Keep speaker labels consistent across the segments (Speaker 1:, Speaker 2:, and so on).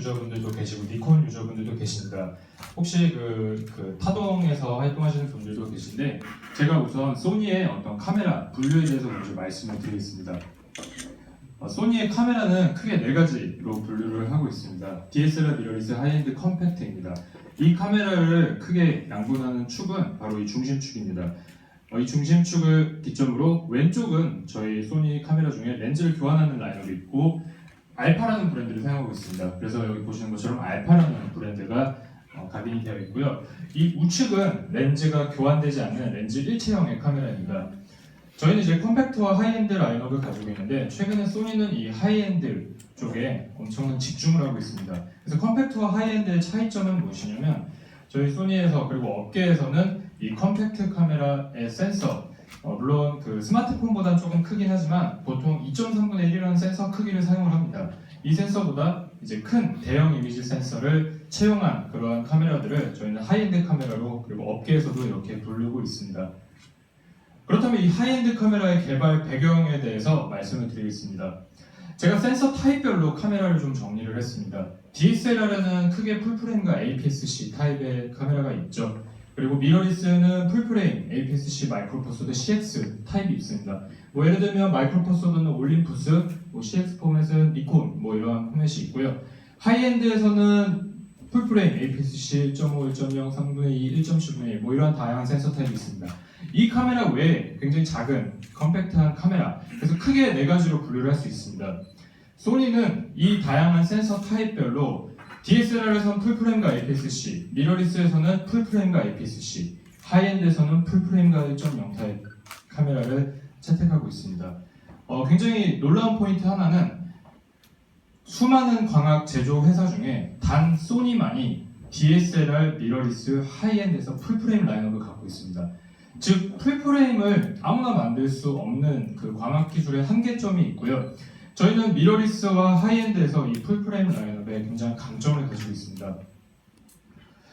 Speaker 1: 유저분들도 계시고 니콘 유저분들도 계십니다. 혹시 그 타동에서 활동하시는 분들도 계신데 제가 우선 소니의 어떤 카메라 분류에 대해서 먼저 말씀을 드리겠습니다. 소니의 카메라는 크게 네 가지로 분류를 하고 있습니다. DSLR 미러리스 하이엔드 컴팩트입니다. 이 카메라를 크게 양분하는 축은 바로 이 중심축입니다. 이 중심축을 기점으로 왼쪽은 저희 소니 카메라 중에 렌즈를 교환하는 라인업이 있고 알파라는 브랜드를 사용하고 있습니다. 그래서 여기 보시는 것처럼 알파라는 브랜드가 각인이 되어 있고요. 이 우측은 렌즈가 교환되지 않는 렌즈 일체형의 카메라입니다. 저희는 이제 컴팩트와 하이엔드 라인업을 가지고 있는데 최근에 소니는 이 하이엔드 쪽에 엄청난 집중을 하고 있습니다. 그래서 컴팩트와 하이엔드의 차이점은 무엇이냐면 저희 소니에서 그리고 업계에서는 이 컴팩트 카메라의 센서 물론 그 스마트폰보다는 조금 크긴 하지만 보통 2.3분의 1이라는 센서 크기를 사용을 합니다. 이 센서보다 이제 큰 대형 이미지 센서를 채용한 그러한 카메라들을 저희는 하이엔드 카메라로 그리고 업계에서도 이렇게 부르고 있습니다. 그렇다면 이 하이엔드 카메라의 개발 배경에 대해서 말씀을 드리겠습니다. 제가 센서 타입별로 카메라를 좀 정리를 했습니다. DSLR에는 크게 풀프레임과 APS-C 타입의 카메라가 있죠. 그리고 미러리스는 풀프레임, APS-C, 마이크로포서드, CX 타입이 있습니다. 예를 들면 마이크로포서드는 올림푸스, CX 포맷은 니콘 이러한 포맷이 있고요. 하이엔드에서는 풀프레임, APS-C 1.5, 1.0, 3분의 2, 1.7분의 1 이러한 다양한 센서 타입이 있습니다. 이 카메라 외에 굉장히 작은 컴팩트한 카메라, 그래서 크게 네 가지로 분류를 할 수 있습니다. 소니는 이 다양한 센서 타입별로 DSLR에서는 풀프레임과 APS-C, 미러리스에서는 풀프레임과 APS-C, 하이엔드에서는 풀프레임과 1.0 타입 카메라를 채택하고 있습니다. 굉장히 놀라운 포인트 하나는 수많은 광학 제조 회사 중에 단 소니만이 DSLR, 미러리스, 하이엔드에서 풀프레임 라인업을 갖고 있습니다. 즉 풀프레임을 아무나 만들 수 없는 그 광학 기술의 한계점이 있고요. 저희는 미러리스와 하이엔드에서 이 풀프레임 라인업에 굉장히 강점을 가지고 있습니다.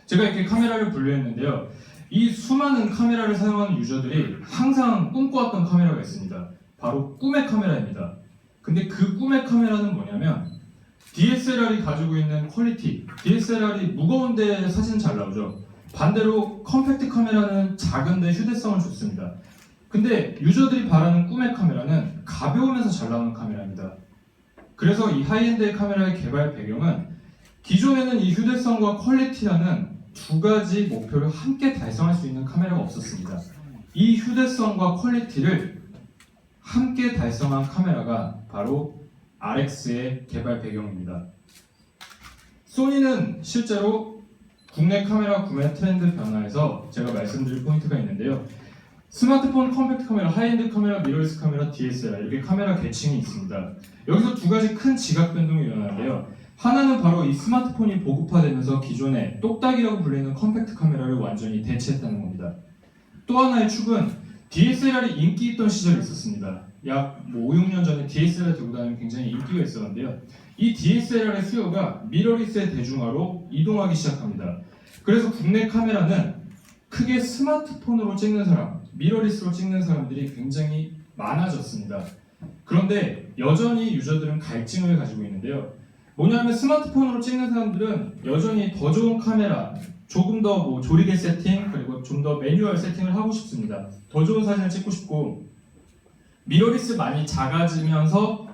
Speaker 1: 제가 이렇게 카메라를 분류했는데요. 이 수많은 카메라를 사용하는 유저들이 항상 꿈꿔왔던 카메라가 있습니다. 바로 꿈의 카메라입니다. 근데 그 꿈의 카메라는 뭐냐면 DSLR이 가지고 있는 퀄리티, DSLR이 무거운데 사진은 잘 나오죠. 반대로 컴팩트 카메라는 작은데 휴대성은 좋습니다. 근데 유저들이 바라는 꿈의 카메라는 가벼우면서 잘 나오는 카메라입니다. 그래서 이 하이엔드의 카메라의 개발 배경은 기존에는 이 휴대성과 퀄리티라는 두 가지 목표를 함께 달성할 수 있는 카메라가 없었습니다. 이 휴대성과 퀄리티를 함께 달성한 카메라가 바로 RX의 개발 배경입니다. 소니는 실제로 국내 카메라 구매 트렌드 변화에서 제가 말씀드릴 포인트가 있는데요. 스마트폰 컴팩트 카메라, 하이엔드 카메라, 미러리스 카메라, DSLR 이렇게 카메라 계층이 있습니다. 여기서 두 가지 큰 지각 변동이 일어나는데요. 하나는 바로 이 스마트폰이 보급화되면서 기존의 똑딱이라고 불리는 컴팩트 카메라를 완전히 대체했다는 겁니다. 또 하나의 축은 DSLR이 인기 있던 시절이 있었습니다. 약 5, 6년 전에 DSLR 들고 다니는 굉장히 인기가 있었는데요. 이 DSLR의 수요가 미러리스의 대중화로 이동하기 시작합니다. 그래서 국내 카메라는 크게 스마트폰으로 찍는 사람, 미러리스로 찍는 사람들이 굉장히 많아졌습니다. 그런데 여전히 유저들은 갈증을 가지고 있는데요. 뭐냐면 스마트폰으로 찍는 사람들은 여전히 더 좋은 카메라, 조금 더 조리개 세팅, 그리고 좀 더 매뉴얼 세팅을 하고 싶습니다. 더 좋은 사진을 찍고 싶고 미러리스 많이 작아지면서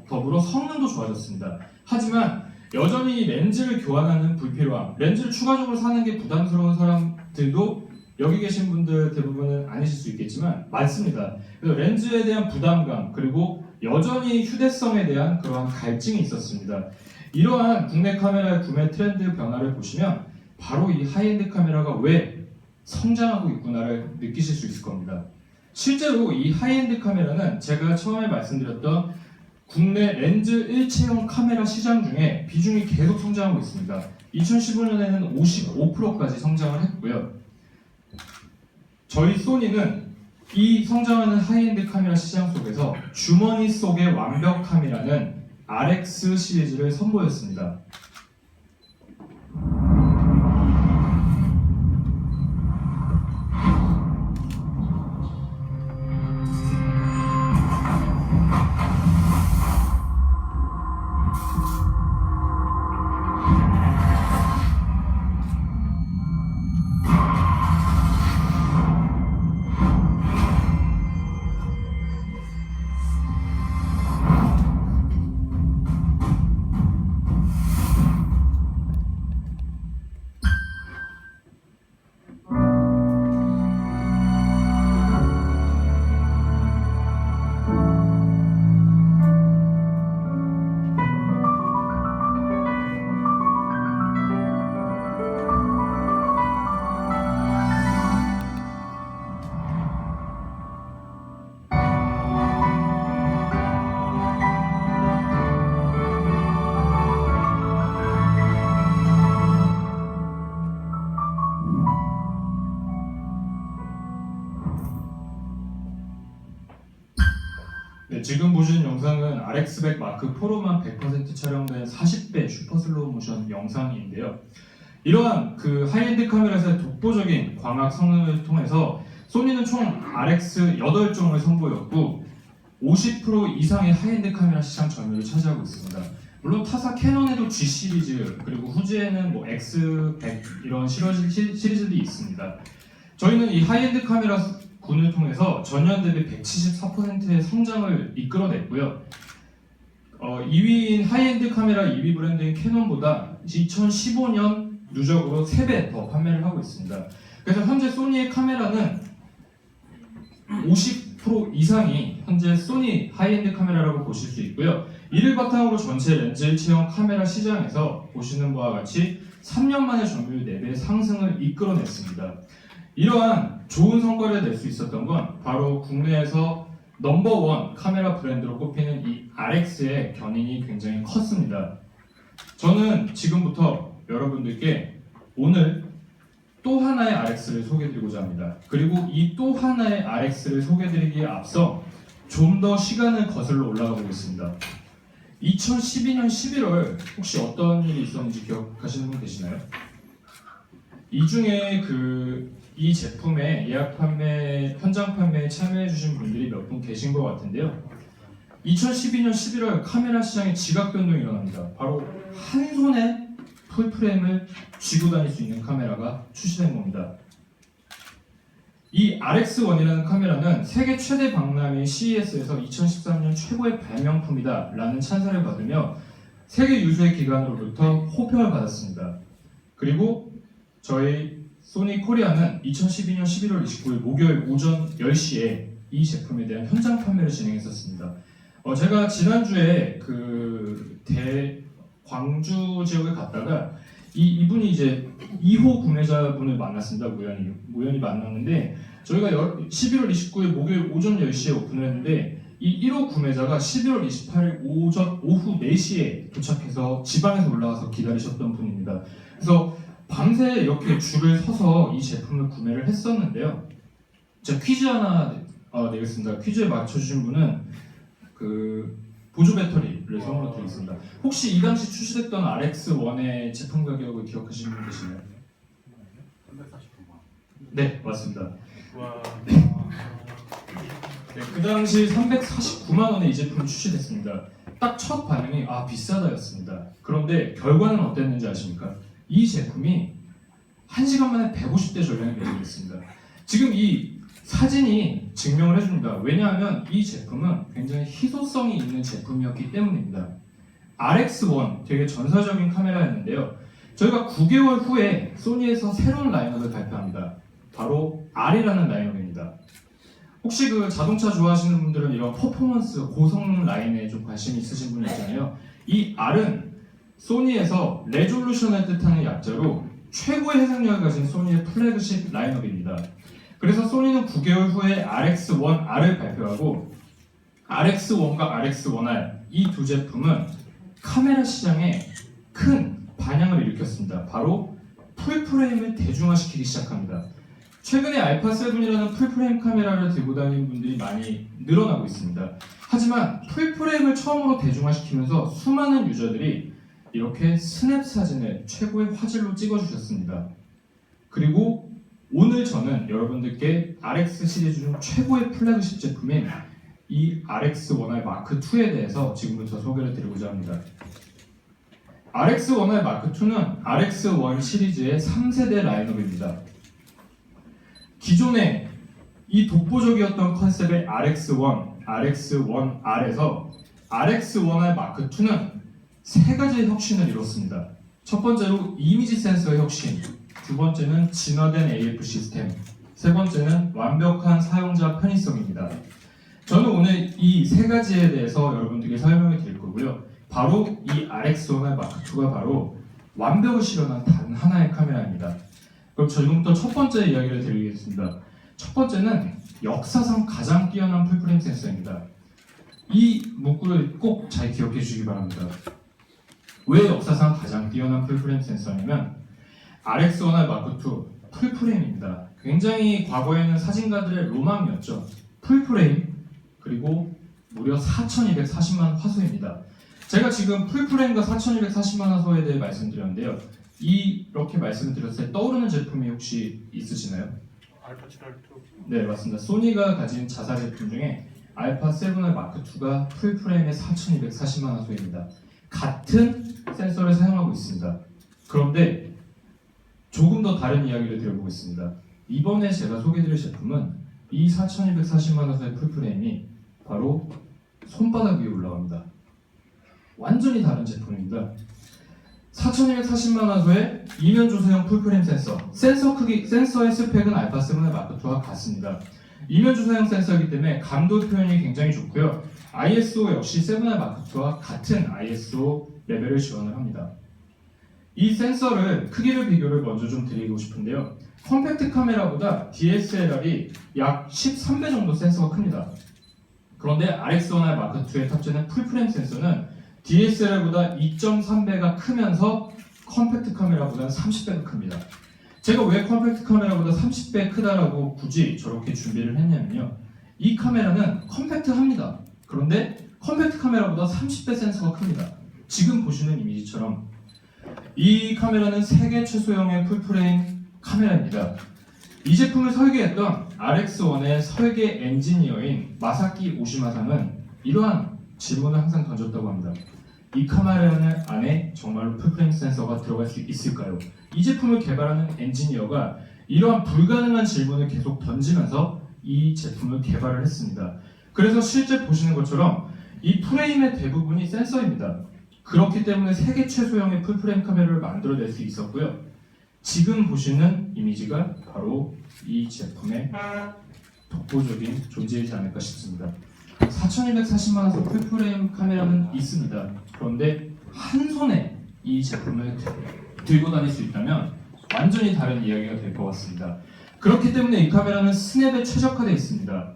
Speaker 1: 더불어 성능도 좋아졌습니다. 하지만 여전히 렌즈를 교환하는 불필요함, 렌즈를 추가적으로 사는 게 부담스러운 사람들도 여기 계신 분들 대부분은 아니실 수 있겠지만 많습니다. 그래서 렌즈에 대한 부담감 그리고 여전히 휴대성에 대한 그러한 갈증이 있었습니다. 이러한 국내 카메라의 구매 트렌드 변화를 보시면 바로 이 하이엔드 카메라가 왜 성장하고 있구나를 느끼실 수 있을 겁니다. 실제로 이 하이엔드 카메라는 제가 처음에 말씀드렸던 국내 렌즈 일체형 카메라 시장 중에 비중이 계속 성장하고 있습니다. 2015년에는 55%까지 성장을 했고요. 저희 소니는 이 성장하는 하이엔드 카메라 시장 속에서 주머니 속의 완벽함이라는 RX 시리즈를 선보였습니다. 네, 지금 보시는 영상은 RX100 마크 프로만 100% 촬영된 40배 슈퍼 슬로우 모션 영상인데요. 이러한 그 하이엔드 카메라에서의 독보적인 광학 성능을 통해서 소니는 총 RX 8종을 선보였고 50% 이상의 하이엔드 카메라 시장 점유율을 차지하고 있습니다. 물론 타사 캐논에도 G 시리즈 그리고 후지에는 뭐 X100 이런 시리즈들이 있습니다. 저희는 이 하이엔드 카메라 군을 통해서 전년 대비 174%의 성장을 이끌어냈고요. 2위인 하이엔드 카메라 2위 브랜드인 캐논보다 2015년 누적으로 3배 더 판매를 하고 있습니다. 그래서 현재 소니의 카메라는 50% 이상이 현재 소니 하이엔드 카메라라고 보실 수 있고요. 이를 바탕으로 전체 렌즈 일체형 카메라 시장에서 보시는 바와 같이 3년 만에 점유율 4배 상승을 이끌어냈습니다. 이러한 좋은 성과를 낼 수 있었던 건 바로 국내에서 넘버원 카메라 브랜드로 꼽히는 이 RX의 견인이 굉장히 컸습니다. 저는 지금부터 여러분들께 오늘 또 하나의 RX를 소개해드리고자 합니다. 그리고 이 또 하나의 RX를 소개해드리기에 앞서 좀 더 시간을 거슬러 올라가 보겠습니다. 2012년 11월 혹시 어떤 일이 있었는지 기억하시는 분 계시나요? 이 중에 이 제품의 예약 판매, 현장 판매에 참여해주신 분들이 몇 분 계신 것 같은데요. 2012년 11월 카메라 시장에 지각 변동이 일어납니다. 바로 한 손에 풀프레임을 쥐고 다닐 수 있는 카메라가 출시된 겁니다. 이 RX1이라는 카메라는 세계 최대 박람회 CES에서 2013년 최고의 발명품이다 라는 찬사를 받으며 세계 유수의 기관으로부터 호평을 받았습니다. 그리고 저희 소니 코리아는 2012년 11월 29일 목요일 오전 10시에 이 제품에 대한 현장 판매를 진행했었습니다. 제가 지난주에 광주 지역에 갔다가 이분이 이제 2호 구매자분을 만났습니다. 우연히 만났는데 저희가 11월 29일 목요일 오전 10시에 오픈을 했는데 이 1호 구매자가 11월 28일 오후 4시에 도착해서 지방에서 올라와서 기다리셨던 분입니다. 그래서 밤새 이렇게 줄을 서서 이 제품을 구매를 했었는데요. 제가 퀴즈 하나 내겠습니다. 퀴즈에 맞춰주신 분은 보조 배터리를 선물로 드리겠습니다. 혹시 이 당시 출시됐던 RX1의 제품 가격을 기억하시는 분 계시나요? 349만. 네, 맞습니다. 네, 그 당시 349만 원에 이 제품이 출시됐습니다. 딱 첫 반응이 비싸다였습니다. 그런데 결과는 어땠는지 아십니까? 이 제품이 1시간 만에 150대 전량이 매진됐습니다. 지금 이 사진이 증명을 해줍니다. 왜냐하면 이 제품은 굉장히 희소성이 있는 제품이었기 때문입니다. RX1 되게 전설적인 카메라였는데요. 저희가 9개월 후에 소니에서 새로운 라인업을 발표합니다. 바로 R이라는 라인업입니다. 혹시 자동차 좋아하시는 분들은 이런 퍼포먼스, 고성능 라인에 좀 관심이 있으신 분 있잖아요. 이 R은 소니에서 레졸루션을 뜻하는 약자로 최고의 해상력을 가진 소니의 플래그십 라인업입니다. 그래서 소니는 9개월 후에 RX1R을 발표하고 RX1과 RX1R 이 두 제품은 카메라 시장에 큰 반향을 일으켰습니다. 바로 풀프레임을 대중화시키기 시작합니다. 최근에 알파7이라는 풀프레임 카메라를 들고 다니는 분들이 많이 늘어나고 있습니다. 하지만 풀프레임을 처음으로 대중화시키면서 수많은 유저들이 이렇게 스냅 사진을 최고의 화질로 찍어주셨습니다. 그리고 오늘 저는 여러분들께 RX 시리즈 중 최고의 플래그십 제품인 이 RX1R 마크2에 대해서 지금부터 소개를 드리고자 합니다. RX1R 마크2는 RX1 시리즈의 3세대 라인업입니다. 기존에 이 독보적이었던 컨셉의 RX1, RX1R에서 RX1R 마크2는 세 가지의 혁신을 이뤘습니다. 첫 번째로 이미지 센서의 혁신, 두 번째는 진화된 AF 시스템, 세 번째는 완벽한 사용자 편의성입니다. 저는 오늘 이 세 가지에 대해서 여러분들께 설명을 드릴 거고요. 바로 이 RX1R 마크2가 바로 완벽을 실현한 단 하나의 카메라입니다. 그럼 지금부터 첫 번째 이야기를 드리겠습니다. 첫 번째는 역사상 가장 뛰어난 풀프레임 센서입니다. 이 문구를 꼭 잘 기억해 주시기 바랍니다. 왜 역사상 가장 뛰어난 풀프레임 센서냐면 RX1R 마크2 풀프레임입니다. 굉장히 과거에는 사진가들의 로망이었죠. 풀프레임 그리고 무려 4,240만 화소입니다. 제가 지금 풀프레임과 4,240만 화소에 대해 말씀드렸는데요. 이렇게 말씀을 드렸을 때 떠오르는 제품이 혹시 있으시나요?
Speaker 2: 알파 7R2.
Speaker 1: 네, 맞습니다. 소니가 가진 자사 제품 중에 알파 7R 마크 2가 풀프레임의 4,240만 화소입니다. 같은 센서를 사용하고 있습니다. 그런데 조금 더 다른 이야기를 드려보겠습니다. 이번에 제가 소개해드릴 제품은 이 4,240만 화소의 풀프레임이 바로 손바닥 위에 올라갑니다. 완전히 다른 제품입니다. 4,240만 화소의 이면 주소형 풀프레임 센서 크기, 센서의 스펙은 알파 7의 마크 2와 같습니다. 이면 주소형 센서이기 때문에 감도 표현이 굉장히 좋고요. ISO 역시 7의 마크 2와 같은 ISO 레벨을 지원을 합니다. 이 센서를 크기를 비교를 먼저 좀 드리고 싶은데요. 컴팩트 카메라보다 DSLR이 약 13배 정도 센서가 큽니다. 그런데 RX1R 마크 2에 탑재된 풀프레임 센서는 DSLR보다 2.3배가 크면서 컴팩트 카메라보다는 30배가 큽니다. 제가 왜 컴팩트 카메라보다 30배 크다라고 굳이 저렇게 준비를 했냐면요. 이 카메라는 컴팩트합니다. 그런데 컴팩트 카메라보다 30배 센서가 큽니다. 지금 보시는 이미지처럼 이 카메라는 세계 최소형의 풀프레임 카메라입니다. 이 제품을 설계했던 RX1의 설계 엔지니어인 마사키 오시마상은 이러한 질문을 항상 던졌다고 합니다. 이 카메라 안에 정말로 풀프레임 센서가 들어갈 수 있을까요? 이 제품을 개발하는 엔지니어가 이러한 불가능한 질문을 계속 던지면서 이 제품을 개발을 했습니다. 그래서 실제 보시는 것처럼 이 프레임의 대부분이 센서입니다. 그렇기 때문에 세계 최소형의 풀프레임 카메라를 만들어낼 수 있었고요. 지금 보시는 이미지가 바로 이 제품의 독보적인 존재이지 않을까 싶습니다. 4,240만 화소 풀프레임 카메라는 있습니다. 그런데 한 손에 이 제품을 들고 다닐 수 있다면 완전히 다른 이야기가 될 것 같습니다. 그렇기 때문에 이 카메라는 스냅에 최적화되어 있습니다.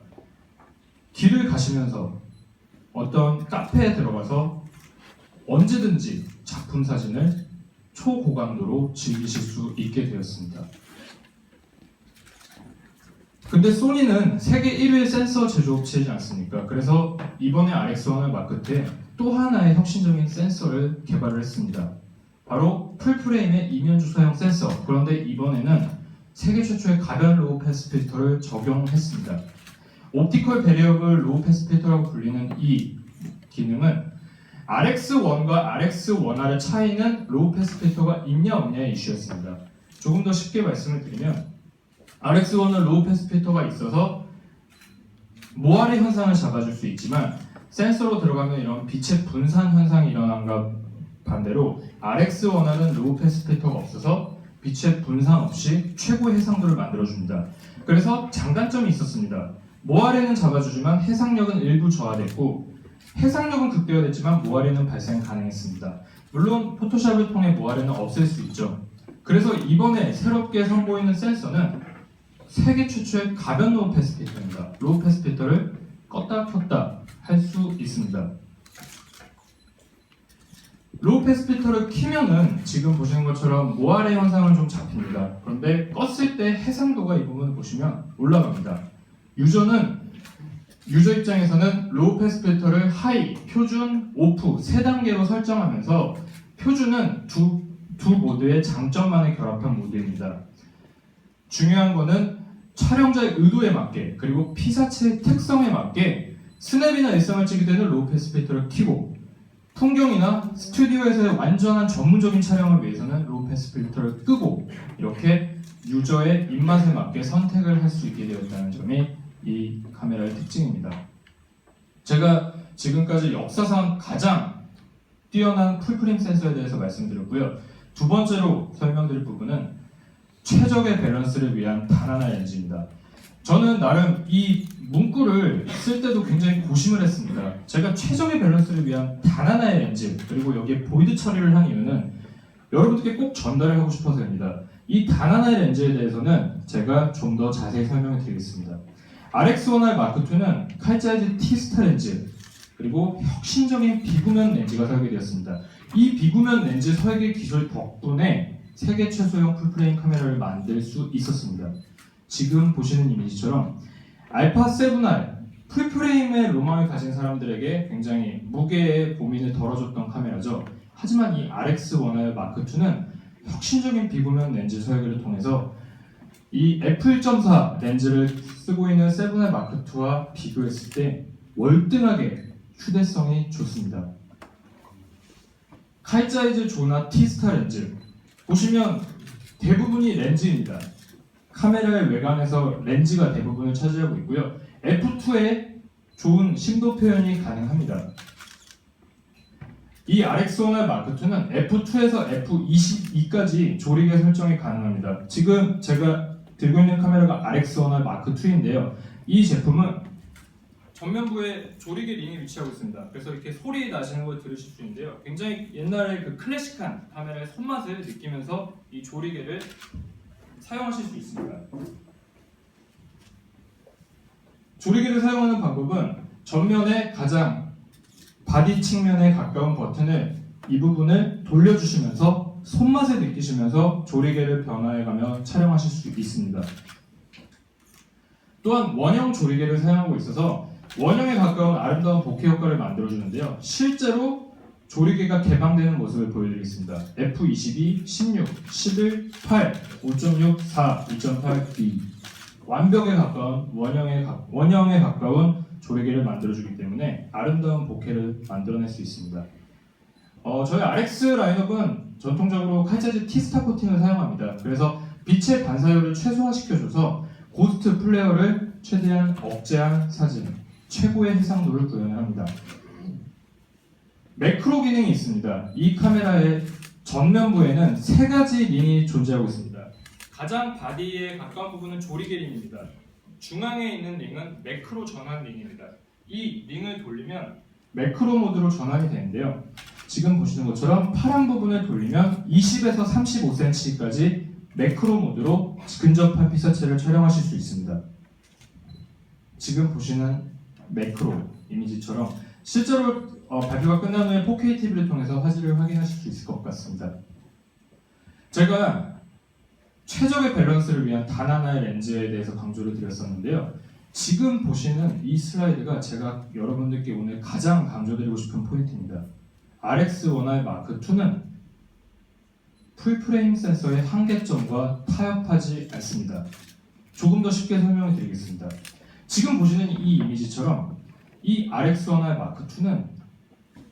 Speaker 1: 길을 가시면서 어떤 카페에 들어가서 언제든지 작품 사진을 초고강도로 즐기실 수 있게 되었습니다. 근데 소니는 세계 1위 센서 제조업체이지 않습니까? 그래서 이번에 RX1을 마크 때 또 하나의 혁신적인 센서를 개발을 했습니다. 바로 풀프레임의 이면 주소형 센서. 그런데 이번에는 세계 최초의 가변 로우 패스 필터를 적용했습니다. 옵티컬 베리어블 로우 패스 필터라고 불리는 이 기능은 RX1과 RX1R의 차이는 로우 패스 필터가 있냐 없냐의 이슈였습니다. 조금 더 쉽게 말씀을 드리면 RX1은 로우 패스 필터가 있어서 모아리 현상을 잡아줄 수 있지만 센서로 들어가면 이런 빛의 분산 현상이 일어난과 반대로 RX1R은 로우 패스 필터가 없어서 빛의 분산 없이 최고의 해상도를 만들어줍니다. 그래서 장단점이 있었습니다. 모아리는 잡아주지만 해상력은 일부 저하됐고 해상력은 극대화됐지만 모아리는 발생 가능했습니다. 물론 포토샵을 통해 모아리는 없앨 수 있죠. 그래서 이번에 새롭게 선보이는 센서는 세계 최초의 가변 로우 패스 필터입니다. 로우 패스 필터를 껐다 켰다 할 수 있습니다. 로우 패스 필터를 키면은 지금 보시는 것처럼 모아레 현상은 좀 잡힙니다. 그런데 껐을 때 해상도가 이 부분을 보시면 올라갑니다. 유저 입장에서는 로우 패스 필터를 하이, 표준, 오프 세 단계로 설정하면서 표준은 두 모드의 장점만을 결합한 모드입니다. 중요한 거는 촬영자의 의도에 맞게 그리고 피사체의 특성에 맞게 스냅이나 일상을 찍을 때는 로우 패스 필터를 켜고 풍경이나 스튜디오에서의 완전한 전문적인 촬영을 위해서는 로우 패스 필터를 끄고 이렇게 유저의 입맛에 맞게 선택을 할 수 있게 되었다는 점이 이 카메라의 특징입니다. 제가 지금까지 역사상 가장 뛰어난 풀프레임 센서에 대해서 말씀드렸고요. 두 번째로 설명드릴 부분은 최적의 밸런스를 위한 단 하나의 렌즈입니다. 저는 나름 이 문구를 쓸 때도 굉장히 고심을 했습니다. 제가 최적의 밸런스를 위한 단 하나의 렌즈 그리고 여기에 보이드 처리를 한 이유는 여러분들께 꼭 전달을 하고 싶어서입니다. 이 단 하나의 렌즈에 대해서는 제가 좀 더 자세히 설명을 드리겠습니다. RX1R 마크 2는 칼자이즈 T스타 렌즈 그리고 혁신적인 비구면 렌즈가 설계되었습니다. 이 비구면 렌즈 설계 기술 덕분에 세계 최소형 풀프레임 카메라를 만들 수 있었습니다. 지금 보시는 이미지처럼 알파 7R 풀프레임의 로망을 가진 사람들에게 굉장히 무게의 고민을 덜어줬던 카메라죠. 하지만 이 RX1R 마크2는 혁신적인 비구면 렌즈 설계를 통해서 이 f1.4 렌즈를 쓰고 있는 7R 마크2와 비교했을 때 월등하게 휴대성이 좋습니다. 칼자이즈 조나 T스타 렌즈 보시면 대부분이 렌즈입니다. 카메라의 외관에서 렌즈가 대부분을 차지하고 있고요. f2에 좋은 심도 표현이 가능합니다. 이 RX1R 마크2는 f2에서 f22까지 조리개 설정이 가능합니다. 지금 제가 들고 있는 카메라가 RX1R 마크2인데요. 이 제품은 전면부에 조리개 링이 위치하고 있습니다. 그래서 이렇게 소리 나시는 걸 들으실 수 있는데요. 굉장히 옛날에 그 클래식한 카메라의 손맛을 느끼면서 이 조리개를 사용하실 수 있습니다. 조리개를 사용하는 방법은 전면에 가장 바디 측면에 가까운 버튼을 이 부분을 돌려주시면서 손맛을 느끼시면서 조리개를 변화해가며 촬영하실 수 있습니다. 또한 원형 조리개를 사용하고 있어서 원형에 가까운 아름다운 bokeh 효과를 만들어주는데요. 실제로 조리개가 개방되는 모습을 보여드리겠습니다. F22, 16, 11, 8, 5.6, 4, 2.8, B 완벽에 가까운 원형에 가까운 조리개를 만들어주기 때문에 아름다운 보케를 만들어낼 수 있습니다. 저희 RX 라인업은 전통적으로 칼자이즈 T스타 코팅을 사용합니다. 그래서 빛의 반사율을 최소화시켜줘서 고스트 플레어를 최대한 억제한 사진, 최고의 해상도를 구현을 합니다. 매크로 기능이 있습니다. 이 카메라의 전면부에는 세 가지 링이 존재하고 있습니다. 가장 바디에 가까운 부분은 조리개 링입니다. 중앙에 있는 링은 매크로 전환 링입니다. 이 링을 돌리면 매크로 모드로 전환이 되는데요. 지금 보시는 것처럼 파란 부분을 돌리면 20에서 35cm까지 매크로 모드로 근접한 피사체를 촬영하실 수 있습니다. 지금 보시는 매크로 이미지처럼 실제로 발표가 끝난 후에 4K TV를 통해서 화질을 확인하실 수 있을 것 같습니다. 제가 최적의 밸런스를 위한 단 하나의 렌즈에 대해서 강조를 드렸었는데요. 지금 보시는 이 슬라이드가 제가 여러분들께 오늘 가장 강조드리고 싶은 포인트입니다. RX1R 마크2는 풀프레임 센서의 한계점과 타협하지 않습니다. 조금 더 쉽게 설명을 드리겠습니다. 지금 보시는 이 이미지처럼 이 RX1R 마크2는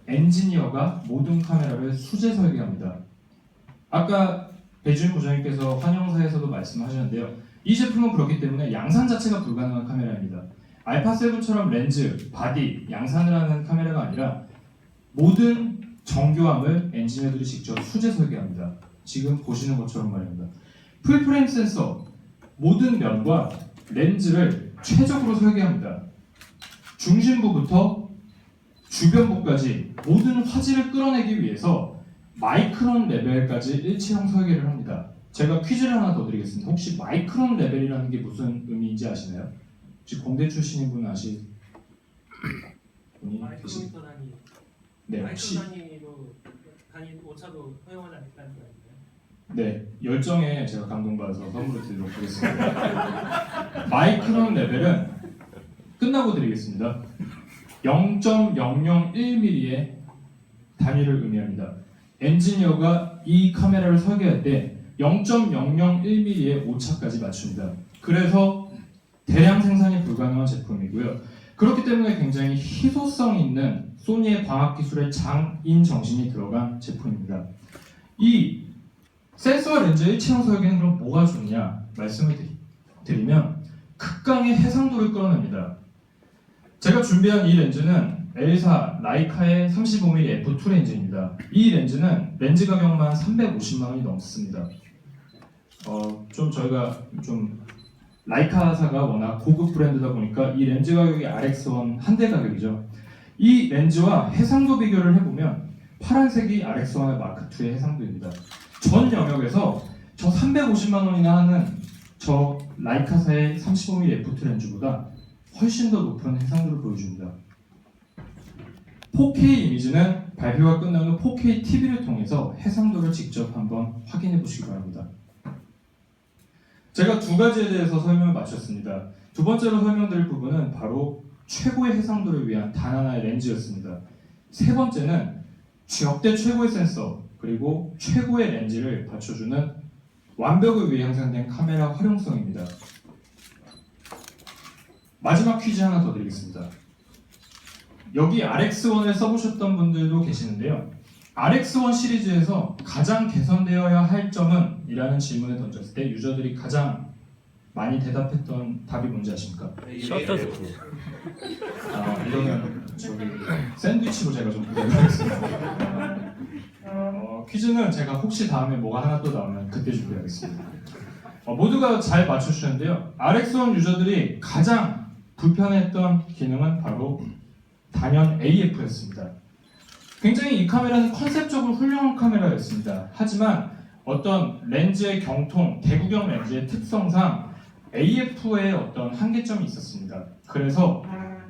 Speaker 1: 엔지니어가 모든 카메라를 수제 설계합니다. 아까 배주인 부장님께서 환영사에서도 말씀하셨는데요. 이 제품은 그렇기 때문에 양산 자체가 불가능한 카메라입니다. 알파7처럼 렌즈, 바디, 양산을 하는 카메라가 아니라 모든 정교함을 엔지니어들이 직접 수제 설계합니다. 지금 보시는 것처럼 말입니다. 풀프레임 센서, 모든 면과 렌즈를 최적으로 설계합니다. 중심부부터 주변부까지 모든 화질을 끌어내기 위해서 마이크론 레벨까지 일체형 설계를 합니다. 제가 퀴즈를 하나 더 드리겠습니다. 혹시 마이크론 레벨이라는 게 무슨 의미인지 아시나요? 혹시 공대 출신인 분 아시?
Speaker 2: 마이크로미터 단위.
Speaker 1: 네, 혹시
Speaker 2: 마이크로 단위로 단위 오차도 허용하지 않겠다는 거 아닌가요?
Speaker 1: 네, 열정에 제가 감동받아서 선물을 드리도록 하겠습니다. 마이크론 레벨은 끝나고 드리겠습니다. 0.001mm의 단위를 의미합니다. 엔지니어가 이 카메라를 설계할 때 0.001mm의 오차까지 맞춥니다. 그래서 대량 생산이 불가능한 제품이고요. 그렇기 때문에 굉장히 희소성 있는 소니의 광학 기술의 장인 정신이 들어간 제품입니다. 이 센서와 렌즈 일체형 설계는 그럼 뭐가 좋냐 말씀을 드리면 극강의 해상도를 끌어냅니다. 제가 준비한 이 렌즈는 L사 라이카의 35mm f2 렌즈입니다. 이 렌즈는 렌즈 가격만 350만 원이 넘습니다. 좀 저희가 좀 라이카사가 워낙 고급 브랜드다 보니까 이 렌즈 가격이 RX1 한 대 가격이죠. 이 렌즈와 해상도 비교를 해보면 파란색이 RX1의 마크2의 해상도입니다. 전 영역에서 저 350만 원이나 하는 저 라이카사의 35mm f2 렌즈보다 훨씬 더 높은 해상도를 보여줍니다. 4K 이미지는 발표가 끝난 후 4K TV를 통해서 해상도를 직접 한번 확인해 보시기 바랍니다. 제가 두 가지에 대해서 설명을 마쳤습니다. 두 번째로 설명드릴 부분은 바로 최고의 해상도를 위한 단 하나의 렌즈였습니다. 세 번째는 역대 최고의 센서 그리고 최고의 렌즈를 받쳐주는 완벽을 위해 형성된 카메라 활용성입니다. 마지막 퀴즈 하나 더 드리겠습니다. 여기 RX1을 써보셨던 분들도 계시는데요. RX1 시리즈에서 가장 개선되어야 할 점은? 이라는 질문을 던졌을 때 유저들이 가장 많이 대답했던 답이 뭔지 아십니까?
Speaker 3: 셔터
Speaker 1: 이러면 저기 샌드위치로 제가 좀 부탁드리겠습니다. 퀴즈는 제가 혹시 다음에 뭐가 하나 또 나오면 그때 준비하겠습니다. 모두가 잘 맞춰주셨는데요. RX1 유저들이 가장 불편했던 기능은 바로 단연 AF였습니다. 굉장히 이 카메라는 컨셉적으로 훌륭한 카메라였습니다. 하지만 어떤 렌즈의 경통, 대구경 렌즈의 특성상 AF의 어떤 한계점이 있었습니다. 그래서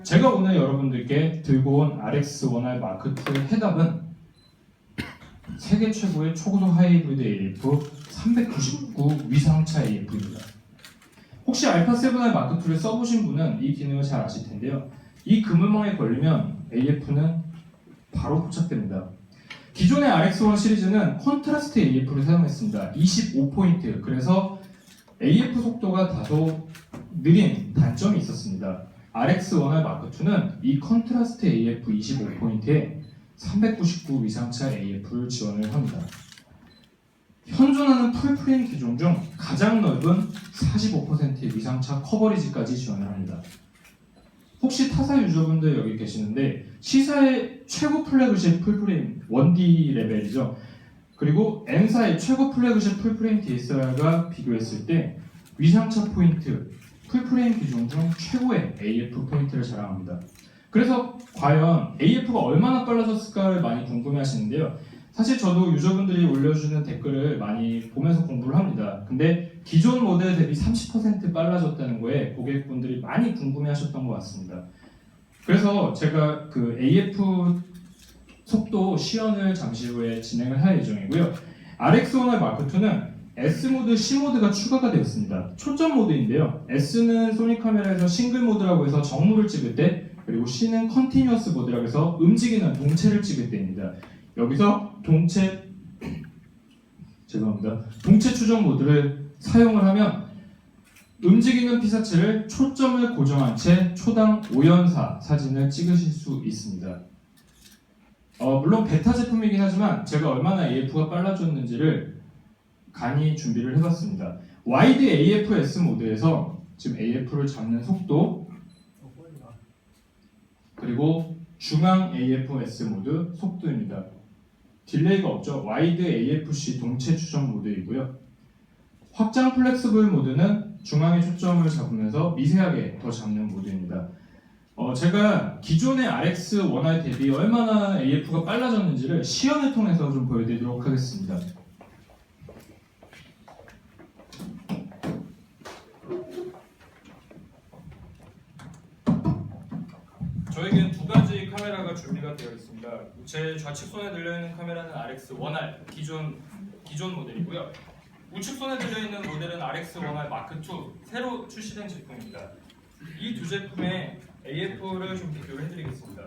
Speaker 1: 제가 오늘 여러분들께 들고 온 RX1R 마크2의 해답은 세계 최고의 초고속 하이브리드 AF 399 위상차 AF입니다. 혹시 알파7R 마크2를 써보신 분은 이 기능을 잘 아실 텐데요. 이 그물망에 걸리면 AF는 바로 포착됩니다. 기존의 RX1 시리즈는 컨트라스트 AF를 사용했습니다. 25포인트. 그래서 AF 속도가 다소 느린 단점이 있었습니다. RX1R 마크2는 이 컨트라스트 AF 25포인트에 399 위상차 AF를 지원을 합니다. 현존하는 풀프레임 기종 중 가장 넓은 45%의 위상차 커버리지까지 지원을 합니다. 혹시 타사 유저분들 여기 계시는데 C사의 최고 플래그십 풀프레임 1D 레벨이죠. 그리고 N사의 최고 플래그십 풀프레임 DSLR과 비교했을 때 위상차 포인트, 풀프레임 기종 중 최고의 AF 포인트를 자랑합니다. 그래서 과연 AF가 얼마나 빨라졌을까를 많이 궁금해하시는데요. 사실 저도 유저분들이 올려주는 댓글을 많이 보면서 공부를 합니다. 근데 기존 모델 대비 30% 빨라졌다는 거에 고객분들이 많이 궁금해하셨던 것 같습니다. 그래서 제가 그 AF 속도 시연을 잠시 후에 진행을 할 예정이고요. RX1R 마크2는 S 모드, C 모드가 추가가 되었습니다. 초점 모드인데요. S는 소니 카메라에서 싱글 모드라고 해서 정물을 찍을 때, 그리고 C는 컨티뉴어스 모드라고 해서 움직이는 동체를 찍을 때입니다. 여기서 동체 추정 모드를 사용을 하면 움직이는 피사체를 초점을 고정한 채 초당 5연사 사진을 찍으실 수 있습니다. 물론 베타 제품이긴 하지만 제가 얼마나 AF가 빨라졌는지를 간이 준비를 해봤습니다. 와이드 AFS 모드에서 지금 AF를 잡는 속도, 그리고 중앙 AFS 모드 속도입니다. 딜레이가 없죠. 와이드 AFC 동체 추정 모드이고요. 확장 플렉스블 모드는 중앙에 초점을 잡으면서 미세하게 더 잡는 모드입니다. 제가 기존의 RX1R 대비 얼마나 AF가 빨라졌는지를 시연을 통해서 좀 보여드리도록 하겠습니다. 저에겐 두 가지 카메라가 준비가 되어 있습니다. 제 좌측 손에 들려있는 카메라는 RX1R 기존 모델이고요. 우측 손에 들려있는 모델은 RX1R 마크2 새로 출시된 제품입니다. 이 두 제품의 AF를 좀 비교를 해드리겠습니다.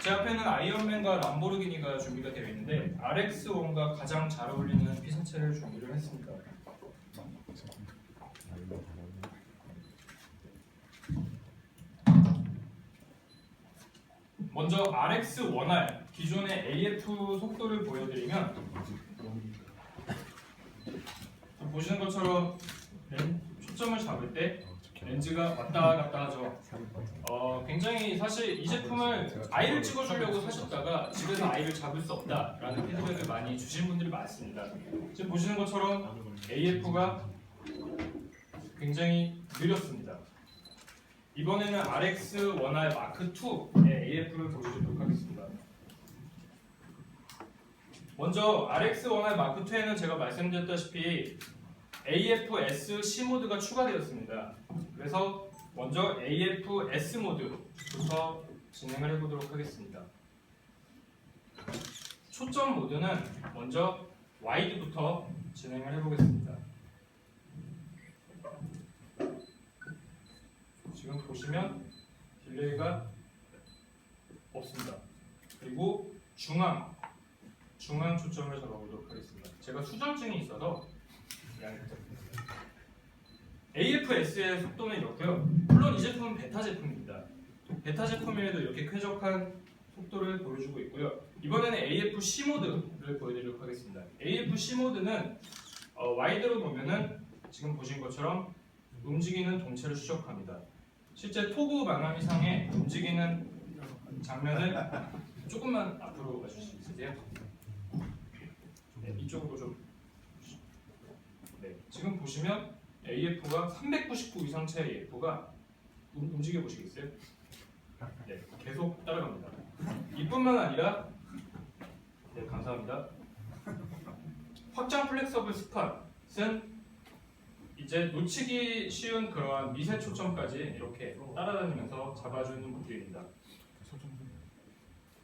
Speaker 1: 제 앞에는 아이언맨과 람보르기니가 준비가 되어 있는데 RX1과 가장 잘 어울리는 피사체를 준비를 했습니다. 먼저 RX1R 기존의 AF 속도를 보여드리면 보시는 것처럼 초점을 잡을 때 렌즈가 왔다 갔다 하죠. 굉장히 사실 이 제품을 아이를 찍어주려고 사셨다가 집에서 아이를 잡을 수 없다라는 피드백을 많이 주신 분들이 많습니다. 지금 보시는 것처럼 AF가 굉장히 느렸습니다. 이번에는 RX1R 마크2의 AF를 보여드리도록 하겠습니다. 먼저 RX1R 마크2에는 제가 말씀드렸다시피 AF-S-C 모드가 추가되었습니다. 그래서 먼저 AF-S 모드부터 진행을 해보도록 하겠습니다. 초점 모드는 먼저 와이드부터 진행을 해보겠습니다. 지금 보시면 딜레이가
Speaker 2: 중앙 초점을 잡아보도록 하겠습니다. 제가 수전증이 있어서 양해 부탁드립니다. AFS의 속도는 이렇고요. 물론 이 제품은 베타 제품입니다. 베타 제품에도 이렇게 쾌적한 속도를 보여주고 있고요. 이번에는 AFC 모드를 보여드리도록 하겠습니다. AFC 모드는 와이드로 보면은 지금 보신 것처럼 움직이는 동체를 추적합니다. 실제 토구 망나미상에 움직이는 장면을 조금만 앞으로 가실 수 있으세요? 네, 이쪽으로 좀. 네, 지금 보시면 AF가 399 이상차의 AF가 움직여 보시겠어요? 네, 계속 따라갑니다. 이뿐만 아니라 네, 감사합니다. 확장 플렉서블 스팟은 이제 놓치기 쉬운 그러한 미세 초점까지 이렇게 따라다니면서 잡아주는 모델입니다.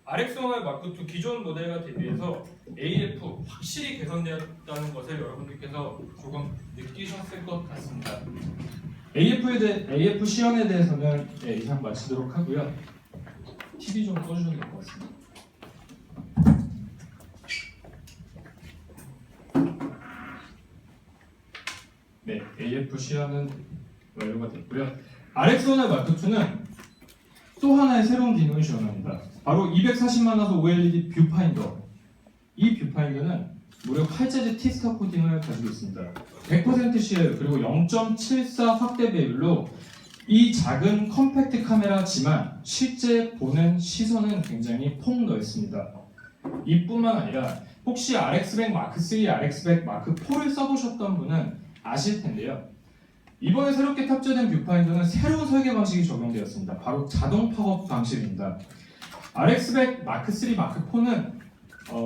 Speaker 2: RX1의 마크2 기존 모델과 대비해서 AF 확실히 개선되었다는 것을 여러분들께서 조금 느끼셨을 것 같습니다.
Speaker 1: AF 시연에 대해서는 네, 이상 마치도록 하고요. TV 좀 꺼주셔도 될 것 같습니다. 네, AF 시연은 완료가 됐고요. RX1의 마크2는 또 하나의 새로운 기능을 지원합니다. 바로 240만 화소 OLED 뷰파인더. 이 뷰파인더는 무려 8재즈 T-스타 코딩을 가지고 있습니다. 100% CL 그리고 0.74 확대 배율로 이 작은 컴팩트 카메라지만 실제 보는 시선은 굉장히 폭넓습니다. 이뿐만 아니라 혹시 RX100 Mark3, RX100 Mark4를 써보셨던 분은 아실 텐데요. 이번에 새롭게 탑재된 뷰파인더는 새로운 설계 방식이 적용되었습니다. 바로 자동 팝업 방식입니다. RX100 Mark3, Mark4는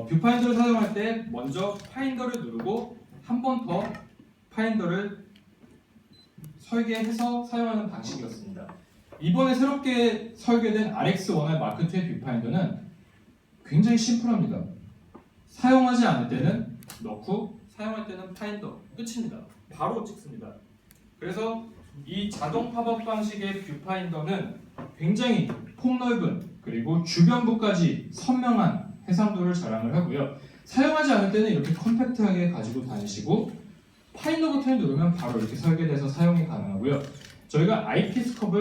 Speaker 1: 뷰파인더를 사용할 때 먼저 파인더를 누르고 한 번 더 파인더를 설계해서 사용하는 방식이었습니다. 이번에 새롭게 설계된 RX1의 마크2의 뷰파인더는 굉장히 심플합니다. 사용하지 않을 때는 넣고 사용할 때는 파인더 끝입니다. 바로 찍습니다. 그래서 이 자동 팝업 방식의 뷰파인더는 굉장히 폭넓은 그리고 주변부까지 선명한 해상도를 자랑을 하고요. 사용하지 않을 때는 이렇게 컴팩트하게 가지고 다니시고 파인더 버튼을 누르면 바로 이렇게 설계돼서 사용이 가능하고요. 저희가 아이피스 컵을